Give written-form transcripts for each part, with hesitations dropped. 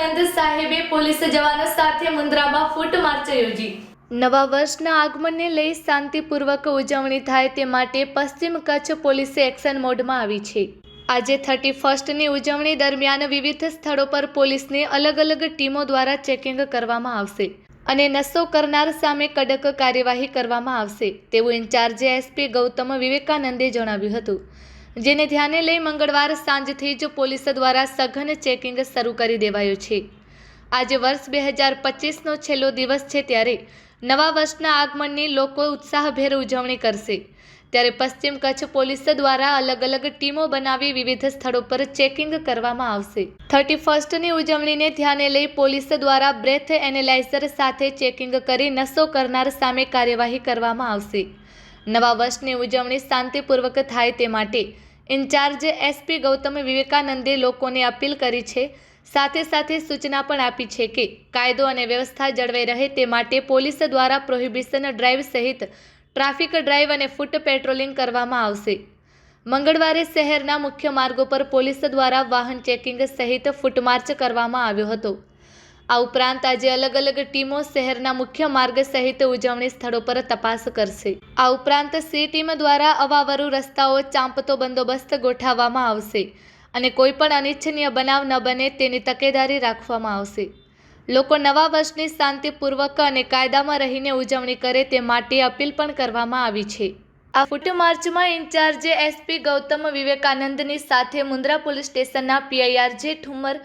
વિવેકાનંદ સાહેબે પોલીસ જવાનો સાથે મુન્દ્રામાં ફૂટ માર્ચ યોજી। નવા વર્ષના આગમનને લઈ શાંતિપૂર્વક ઉજવણી થાય તે માટે પશ્ચિમ કચ્છ પોલીસે એક્શન મોડમાં આવી છે। આજે 31ની ઉજવણી દરમિયાન વિવિધ સ્થળો પર પોલીસની અલગ અલગ ટીમો દ્વારા ચેકિંગ કરવામાં આવશે અને નશો કરનાર સામે કડક કાર્યવાહી કરવામાં આવશે તેવું ઇન્ચાર્જ એસપી ગૌતમ વિવેકાનંદે જણાવ્યું હતું, જેને ધ્યાને લઈ મંગળવાર સાંજથી જ પોલીસ દ્વારા સઘન ચેકિંગ શરૂ કરી દેવાયું છે। આજે વર્ષ 2025નો છેલ્લો દિવસ છે, ત્યારે નવા વર્ષના આગમનની લોકો ઉત્સાહભેર ઉજવણી કરશે, ત્યારે પશ્ચિમ કચ્છ પોલીસ દ્વારા અલગ અલગ ટીમો બનાવી વિવિધ સ્થળો પર ચેકિંગ કરવામાં આવશે। 31ની ઉજવણીને ધ્યાને લઈ પોલીસ દ્વારા બ્રેથ એનાલાઇઝર સાથે ચેકિંગ કરી નશો કરનાર સામે કાર્યવાહી કરવામાં આવશે। નવા વર્ષની ઉજવણી શાંતિપૂર્વક થાય તે માટે ઇન્ચાર્જ એસપી ગૌતમ વિવેકાનંદે લોકોને અપીલ કરી છે, સાથે સાથે સૂચના પણ આપી છે કે કાયદો અને વ્યવસ્થા જળવાઈ રહે તે માટે પોલીસ દ્વારા પ્રોહિબિશન ડ્રાઈવ સહિત ટ્રાફિક ડ્રાઈવ અને ફૂટ પેટ્રોલિંગ કરવામાં આવશે। મંગળવારે શહેરના મુખ્ય માર્ગો પર પોલીસ દ્વારા વાહન ચેકિંગ સહિત ફૂટમાર્ચ કરવામાં આવ્યો હતો। આ ઉપરાંત આજે અલગ અલગ ટીમો શહેરના મુખ્ય માર્ગ સહિત ઉજવણી સ્થળો પર તપાસ કરશે। આ ઉપરાંત સી ટીમ દ્વારા અવાવરુ રસ્તાઓ ચાંપતો બંદોબસ્ત ગોઠવવામાં આવશે અને કોઈ પણ અનિચ્છનીય બનાવ ન બને તેની તકેદારી રાખવામાં આવશે। લોકો નવા વર્ષની શાંતિપૂર્વક અને કાયદામાં રહીને ઉજવણી કરે તે માટે અપીલ પણ કરવામાં આવી છે। આ ફૂટ માર્ચમાં ઇન્ચાર્જ એસપી ગૌતમ વિવેકાનંદની સાથે મુન્દ્રા પોલીસ સ્ટેશનના પીઆઈઆરજે ઠુમર,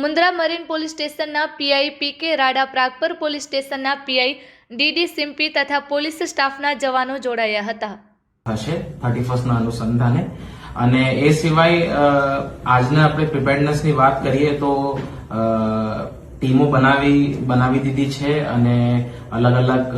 મુન્દ્રા મરીન પોલીસ સ્ટેશનના પીઆઈ પીકે રાડા, પ્રાગપર પોલીસ સ્ટેશનના પીઆઈ ડીડી સિમ્પી તથા પોલીસ સ્ટાફના જવાનો જોડાયા હતા। 31ના અનુસંધાને અને એ સિવાય આજના આપણે પ્રિપેર્ડનેસની વાત કરીએ તો ટીમો બનાવી દીધી છે અને અલગ અલગ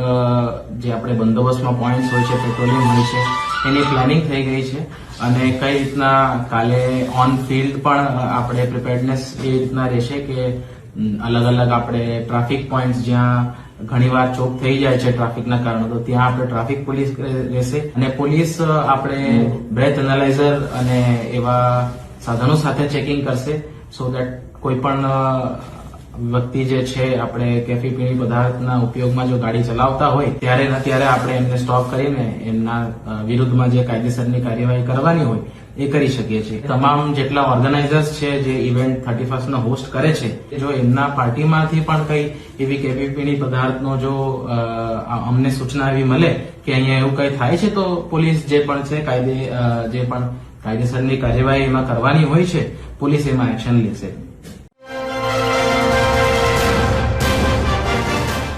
જે આપણે બંદોબસ્તમાં પોઈન્ટ્સ હોય છે, પેટ્રોલિંગ હોય છે, એની પ્લાનિંગ થઈ ગઈ છે અને કઈ રીતના કાલે ઓન ફિલ્ડ પણ આપણે પ્રિપેર્ડનેસ એ રીતના રહેશે કે અલગ અલગ આપણે ટ્રાફિક પોઈન્ટ્સ જ્યાં ઘણીવાર ચોક થઈ જાય છે ટ્રાફિકના કારણે, તો ત્યાં આપણે ટ્રાફિક પોલીસ રહેશે અને પોલીસ આપણે બ્રેથ એનાલાઇઝર અને એવા સાધનો સાથે ચેકિંગ કરશે, સો દેટ કોઈ પણ વ્યક્તિ જે છે આપણે કેફી પીણી પદાર્થના ઉપયોગમાં જો ગાડી ચલાવતા હોય ત્યારે આપણે એમને સ્ટોપ કરીને એમના વિરુદ્ધમાં જે કાયદેસરની કાર્યવાહી કરવાની હોય એ કરી શકીએ છીએ। તમામ જેટલા ઓર્ગેનાઇઝર્સ છે જે ઇવેન્ટ 31નો હોસ્ટ કરે છે, જો એમના પાર્ટીમાંથી પણ કઈ એવી કેફી પીણી પદાર્થનો જો અમને સૂચના એવી મળે કે અહીંયા એવું કઈ થાય છે, તો પોલીસ જે પણ છે જે પણ કાયદેસરની કાર્યવાહી એમાં કરવાની હોય છે, પોલીસ એમાં એક્શન લેશે।